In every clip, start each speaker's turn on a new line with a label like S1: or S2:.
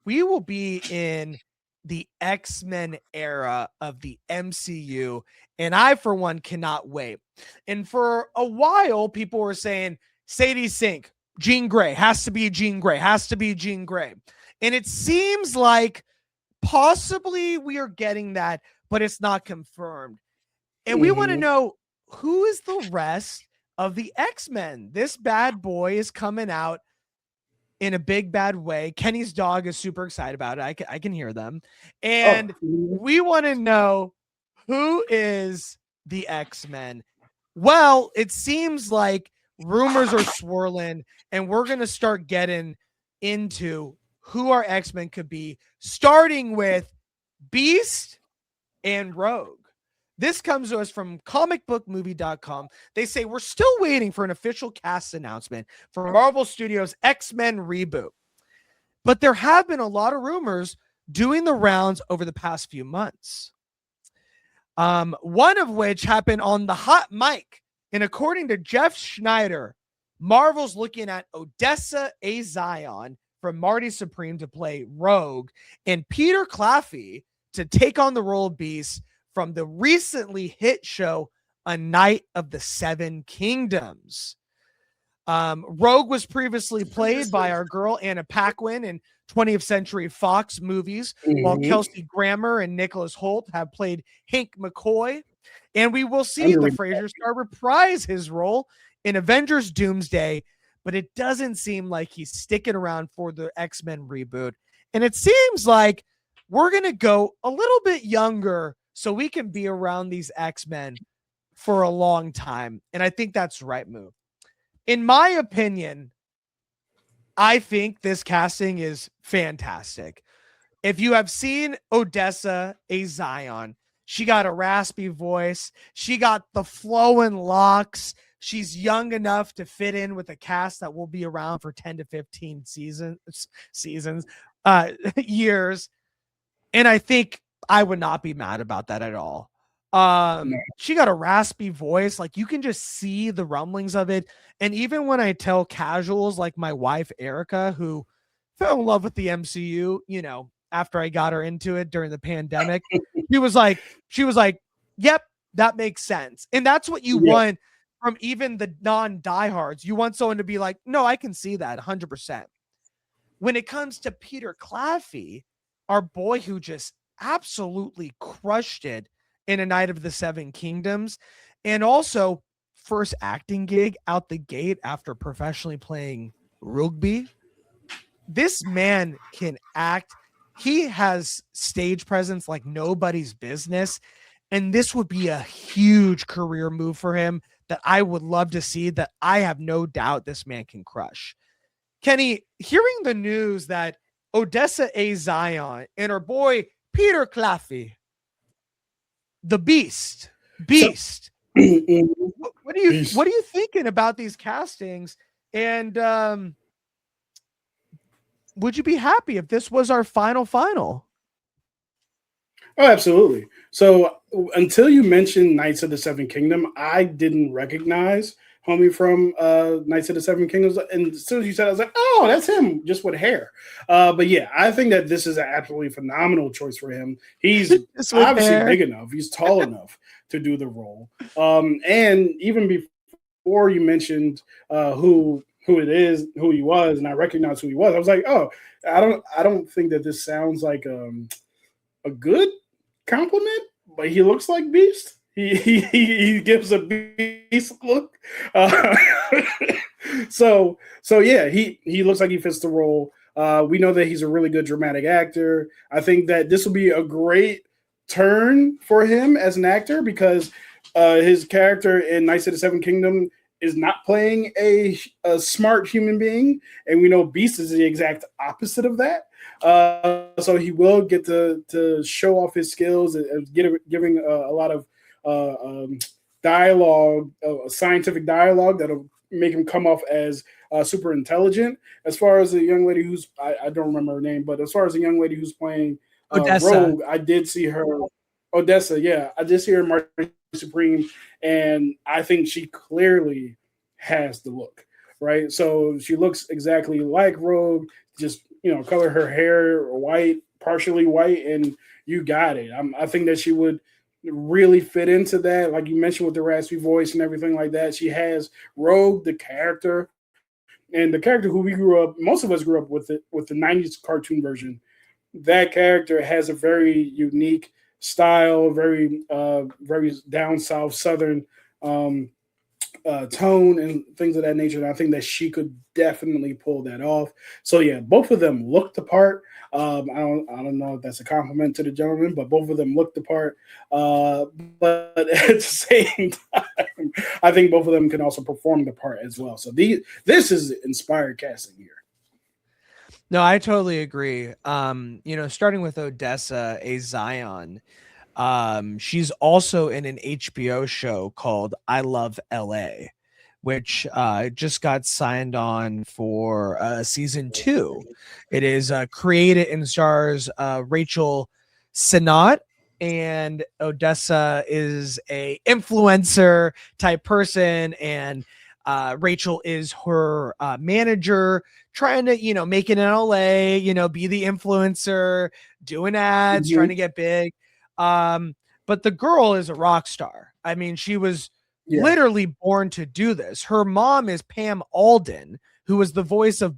S1: we will be in the X-Men era of the MCU, and I, for one, cannot wait. And for a while, people were saying Sadie Sink, Jean Grey, has to be Jean Grey, has to be Jean Grey. And it seems like possibly we are getting that, but it's not confirmed. And we want to know, who is the rest of the X-Men? This bad boy is coming out in a big bad way. Kenny's dog is super excited about it. I can hear them. And we want to know, who is the X-Men? Well, it seems like rumors are swirling, and we're going to start getting into who our X-Men could be, starting with Beast and Rogue. This comes to us from comicbookmovie.com. They say, we're still waiting for an official cast announcement for Marvel Studios' X-Men reboot. But there have been a lot of rumors doing the rounds over the past few months. One of which happened on the hot mic. And according to Jeff Schneider, Marvel's looking at Odessa A'zion from Marty Supreme to play Rogue, and Peter Claffey to take on the role of Beast from the recently hit show A Night of the Seven Kingdoms. Rogue was previously played by our girl Anna Paquin in 20th Century Fox movies, while Kelsey Grammer and Nicholas Hoult have played Hank McCoy. And we will see the Frasier star reprise his role in Avengers Doomsday, but it doesn't seem like he's sticking around for the X-Men reboot. And it seems like we're going to go a little bit younger so we can be around these X-Men for a long time. And I think that's the right move. In my opinion, I think this casting is fantastic. If you have seen Odessa A'zion, she got a raspy voice. She got the flowing locks. She's young enough to fit in with a cast that will be around for 10 to 15 years. And I think I would not be mad about that at all. She got a raspy voice. Like, you can just see the rumblings of it. And even when I tell casuals like my wife, Erica, who fell in love with the MCU, you know, after I got her into it during the pandemic, she was like, yep, that makes sense. And that's what you want from even the non-diehards. You want someone to be like, no, I can see that 100%. When it comes to Peter Claffey, our boy who just absolutely crushed it in A Night of the Seven Kingdoms, and also first acting gig out the gate after professionally playing rugby. This man can act. He has stage presence like nobody's business. And this would be a huge career move for him that I would love to see, that I have no doubt this man can crush. Kenny, hearing the news that Odessa A'zion and our boy Peter Claffey, the Beast. What are you thinking about these castings? And would you be happy if this was our final?
S2: Oh, absolutely. So until you mentioned Knights of the Seven Kingdom, I didn't recognize homie from Knights of the Seven Kingdoms. And as soon as you said it, I was like, oh, that's him, just with hair. But yeah, I think that this is an absolutely phenomenal choice for him. He's obviously big enough. He's tall enough to do the role. And even before you mentioned who it is, who he was, and I recognized who he was, I was like, oh, I don't think that this sounds like a good compliment, but he looks like Beast. He gives a Beast look. So yeah, he looks like he fits the role. We know that he's a really good dramatic actor. I think that this will be a great turn for him as an actor, because his character in Knights of the Seven Kingdom is not playing a smart human being, and we know Beast is the exact opposite of that. So he will get to show off his skills and giving a lot of dialogue, scientific dialogue that'll make him come off as super intelligent. As far as the young lady who's, I don't remember her name, but as far as the young lady who's playing Rogue, I did see her, Odessa, yeah, I did see her in Marty Supreme, and I think she clearly has the look, right? So she looks exactly like Rogue, just color her hair white, partially white, and you got it. I think that she would really fit into that, like you mentioned, with the raspy voice and everything like that. She has Rogue, the character, and the character who most of us grew up with the '90s cartoon version. That character has a very unique style, very down south southern um, tone and things of that nature. And I think that she could definitely pull that off. So yeah, both of them looked the part. I don't know if that's a compliment to the gentleman, but both of them looked the part. But at the same time, I think both of them can also perform the part as well. So this is inspired casting here.
S1: No, I totally agree. Starting with Odessa A'zion, she's also in an HBO show called I Love LA, which just got signed on for season 2. It is created and stars Rachel Sennott, and Odessa is a influencer type person, and Rachel is her manager, trying to make it in LA, be the influencer, doing ads, trying to get big. But the girl is a rock star. I mean, she was literally born to do this. Her mom is Pam Alden, who was the voice of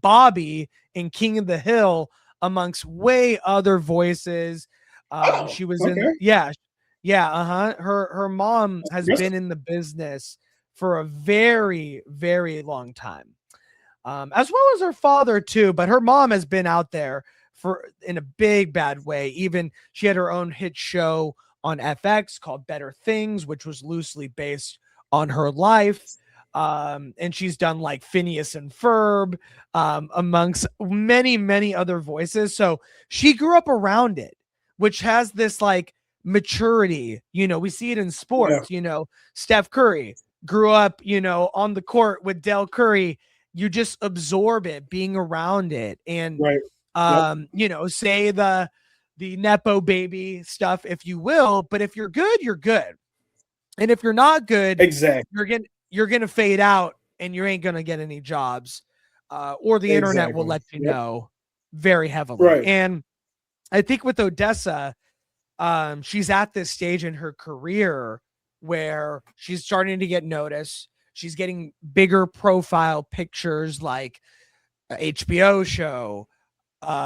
S1: Bobby in King of the Hill, amongst way other voices. She was in her mom has been in the business for a very, very long time, as well as her father too. But her mom has been out there in a big bad way. Even she had her own hit show on FX called Better Things, which was loosely based on her life. And she's done like Phineas and Ferb, amongst many, many other voices. So she grew up around it, which has this like maturity. We see it in sports. Steph Curry grew up, on the court with Del Curry. You just absorb it, being around it. And say the Nepo baby stuff, if you will, but if you're good, you're good. And if you're not good,
S2: exactly,
S1: you're gonna fade out and you ain't gonna get any jobs, or the internet will let you know very heavily.
S2: Right.
S1: And I think with Odessa, she's at this stage in her career where she's starting to get noticed. She's getting bigger profile pictures, like a HBO show,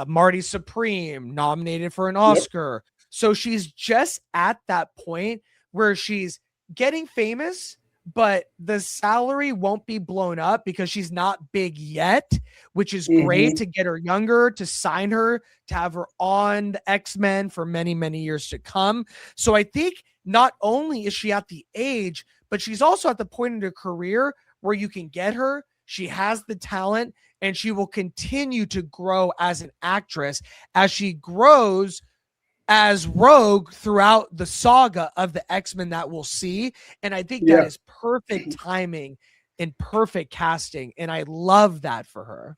S1: Marty Supreme nominated for an Oscar. So she's just at that point where she's getting famous, but the salary won't be blown up because she's not big yet, which is great to get her younger, to sign her, to have her on the X-Men for many, many years to come. So I think not only is she at the age, but she's also at the point in her career where you can get her. She has the talent, and she will continue to grow as an actress as she grows as Rogue throughout the saga of the X-Men that we'll see. And I think that is perfect timing and perfect casting. And I love that for her.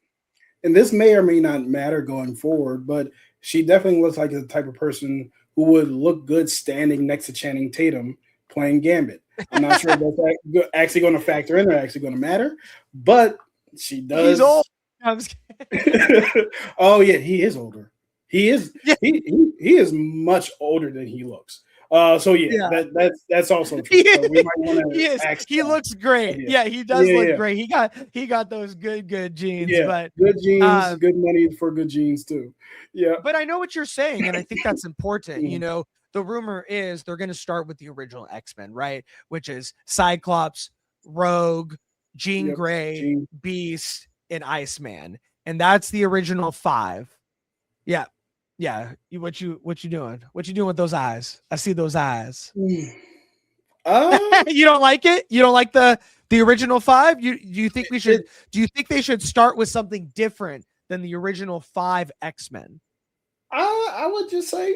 S2: And this may or may not matter going forward, but she definitely looks like the type of person who would look good standing next to Channing Tatum playing Gambit. I'm not sure if that's actually going to factor in or actually going to matter, but she does.
S1: He's old. I'm just kidding.
S2: Oh yeah, he is older. He is he is much older than he looks. That's also true. So we might want to
S1: he looks great. Yeah, he does look great. He got those good genes.
S2: Yeah,
S1: but
S2: good genes, good money for good genes too. Yeah.
S1: But I know what you're saying, and I think that's important. The rumor is they're going to start with the original X-Men, right? Which is Cyclops, Rogue, Jean Grey, Beast, and Iceman. And that's the original 5. Yeah. Yeah. What you doing? What you doing with those eyes? I see those eyes. You don't like it? You don't like the original 5? Do you think they should start with something different than the original 5 X-Men?
S2: I would just say,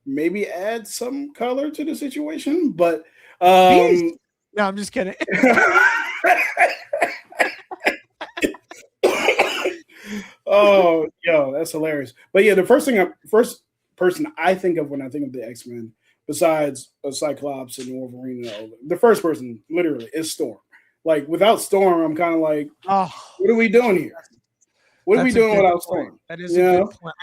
S2: maybe add some color to the situation, but
S1: no, I'm just kidding.
S2: Oh, yo, that's hilarious. But yeah, the first person I think of when I think of the X-Men, besides Cyclops and Wolverine, the first person literally is Storm. Like without Storm, I'm kind of like, what are we doing here? What are we
S1: That's a
S2: doing
S1: good
S2: without
S1: point.
S2: Storm?
S1: That is
S2: You
S1: a good
S2: know?
S1: point.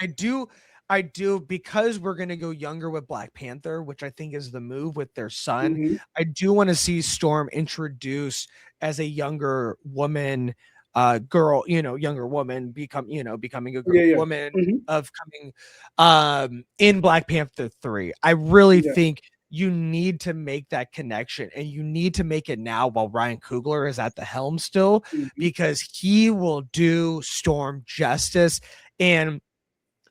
S1: I do, because we're gonna go younger with Black Panther, which I think is the move with their son.
S2: Mhm.
S1: I do want to see Storm introduced as a younger woman, girl, younger woman becoming a
S2: Yeah, yeah.
S1: woman
S2: Mhm.
S1: of coming in Black Panther 3. I really
S2: Yeah.
S1: think you need to make that connection, and you need to make it now while Ryan Coogler is at the helm still,
S2: Mhm.
S1: because he will do Storm justice. And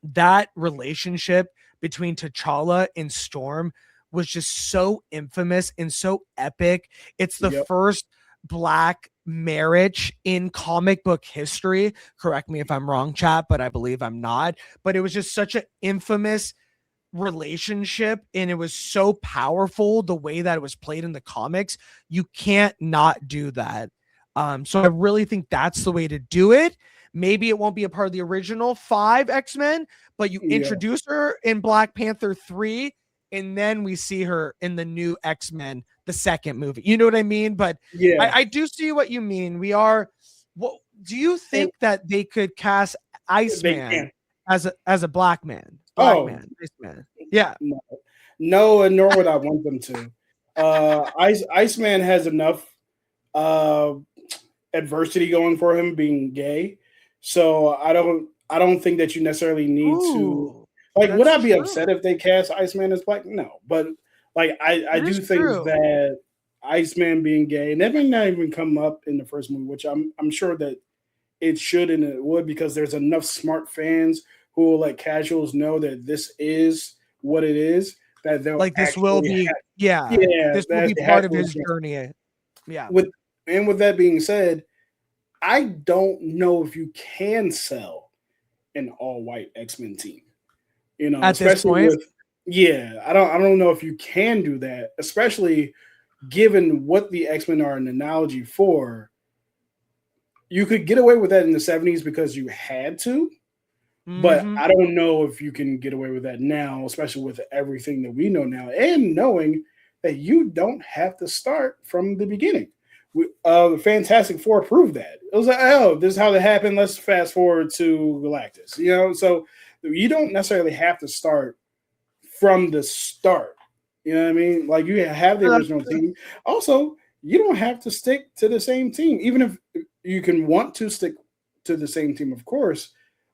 S1: that relationship between T'Challa and Storm was just so infamous and so epic. It's the
S2: Yep.
S1: first Black marriage in comic book history. Correct me if I'm wrong, chat, but I believe I'm not. But it was just such an infamous relationship, and it was so powerful the way that it was played in the comics. You can't not do that. So I really think that's the way to do it. Maybe it won't be a part of the original 5 X-Men, but you
S2: Yeah.
S1: introduce her in Black Panther 3, and then we see her in the new X-Men, the second movie. You know what I mean? But
S2: Yeah.
S1: I do see what you mean. What do you
S2: And
S1: think that they could cast
S2: they
S1: Iceman
S2: can.
S1: as a black man?
S2: Oh,
S1: Iceman. Yeah.
S2: no. No, and nor would I want them to. Iceman has enough uh adversity going for him being gay. So I don't think that you necessarily need to,
S1: Ooh,
S2: like, would
S1: that's
S2: I be
S1: true.
S2: upset if they cast Iceman as black? No. But like I
S1: That
S2: do
S1: is
S2: think
S1: true.
S2: that Iceman being gay, and that may not even come up in the first movie, which I'm sure that it should and it would, because there's enough smart fans who will let casuals know that this is what it is, that they'll
S1: Like this will
S2: actually
S1: be,
S2: have,
S1: yeah,
S2: yeah,
S1: this will
S2: that
S1: be
S2: they have
S1: part of
S2: to
S1: his
S2: adjust.
S1: journey. Yeah.
S2: With with that being said, I don't know if you can sell an all white X-Men team.
S1: At this
S2: Especially
S1: point,
S2: with, yeah, I don't know if you can do that, especially given what the X-Men are an analogy for. You could get away with that in the 70s because you had to, but
S1: mhm.
S2: I don't know if you can get away with that now, especially with everything that we know now, and knowing that you don't have to start from the beginning. The Fantastic Four proved that. It was like, oh, this is how it happened. Let's fast forward to Galactus. So you don't necessarily have to start from the start. You know what I mean? Like, you have the
S1: No, that's
S2: original
S1: true.
S2: team. Also, you don't have to stick to the same team, even if you can want to stick to the same team, of course.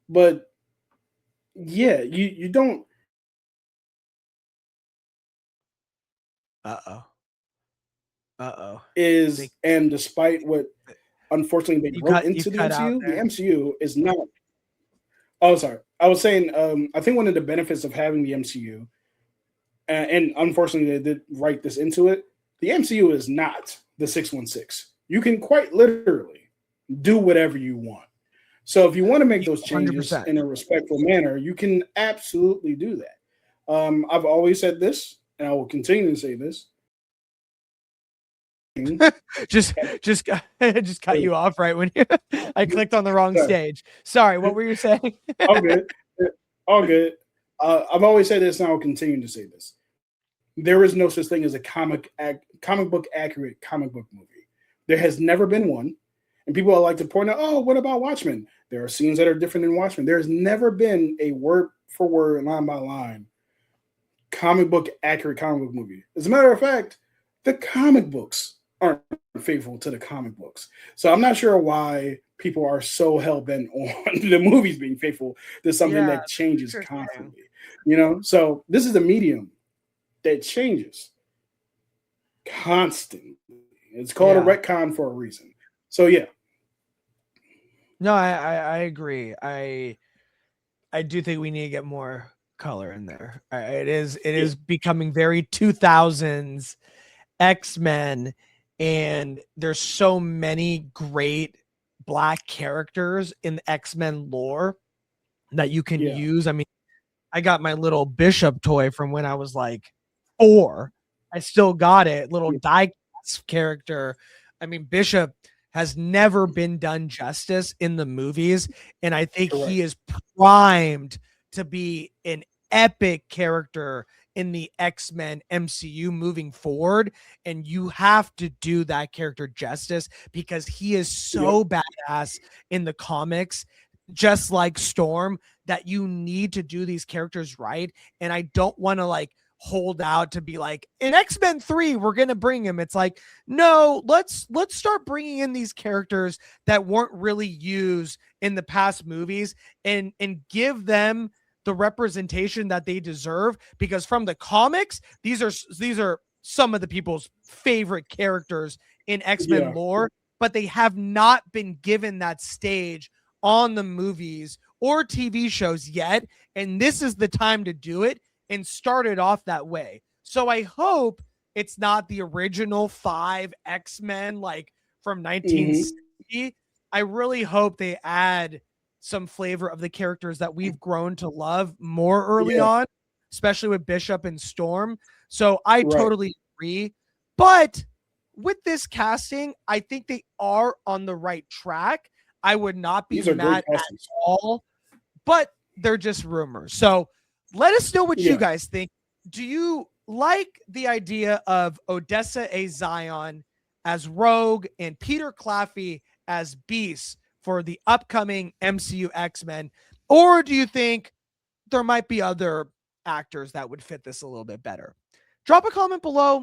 S2: But yeah, you don't.
S1: Uh-oh. Uh-oh.
S2: Is
S1: They,
S2: and despite what unfortunately they wrote
S1: you
S2: into the
S1: cut out
S2: MCU, the
S1: there.
S2: MCU is not. Oh, sorry. I was saying, I think one of the benefits of having the MCU, and unfortunately they did write this into it, the MCU is not the 616. You can quite literally do whatever you want. So if you want to make those changes
S1: 100%.
S2: in a respectful manner, you can absolutely do that. I've always said this, and I will continue to say this.
S1: just just just cut you off right when I clicked on the wrong
S2: Sorry.
S1: stage. Sorry, what were you saying?
S2: All good. All good. I've always said this, and I will continue to say this. There is no such thing as a comic book accurate comic book movie. There has never been one. And people like to point out, oh, what about Watchmen? There are scenes that are different in Watchmen. There's never been a word for word, line by line, comic book accurate comic book movie. As a matter of fact, the comic books aren't faithful to the comic books. So I'm not sure why people are so hell bent on the movies being faithful to something
S1: Yeah,
S2: that changes
S1: interesting.
S2: constantly. So this is a medium that changes constantly. It's called a
S1: Yeah.
S2: retcon for a reason. So yeah.
S1: No, I agree. I do think we need to get more color in there. It is
S2: Yeah.
S1: becoming very 2000s X-Men, and there's so many great black characters in the X-Men lore that you can
S2: Yeah.
S1: use. I mean, I got my little Bishop toy from when I was like 4. I still got it, little
S2: Yeah.
S1: die-cast character. I mean, Bishop has never been done justice in the movies, and I think he
S2: Correct.
S1: is primed to be an epic character in the X-Men MCU moving forward, and you have to do that character justice because he is
S2: Yep.
S1: so badass in the comics. just like Storm, that you need to do these characters right. And I don't want to like hold out to be like, in X-Men 3 we're gonna bring him. It's like, no, let's start bringing in these characters that weren't really used in the past movies, and give them the representation that they deserve, because from the comics, these are some of the people's favorite characters in X-Men lore, but they have not been given that stage on the movies or TV shows yet, and this is the time to do it and start it off that way. So I hope it's not the original 5 X-Men like from 1960. I really hope they add some flavor of the characters that we've grown to love more early on, especially with Bishop and Storm. So I totally agree. But with this casting, I think they are on the right track. I would not be mad at all, but they're just rumors. So let us know what you guys think. Do you like the idea of Odessa A'zion as Rogue and Peter Claffey as Beast for the upcoming MCU X-Men? Or do you think there might be other actors that would fit this a little bit better? Drop a comment below.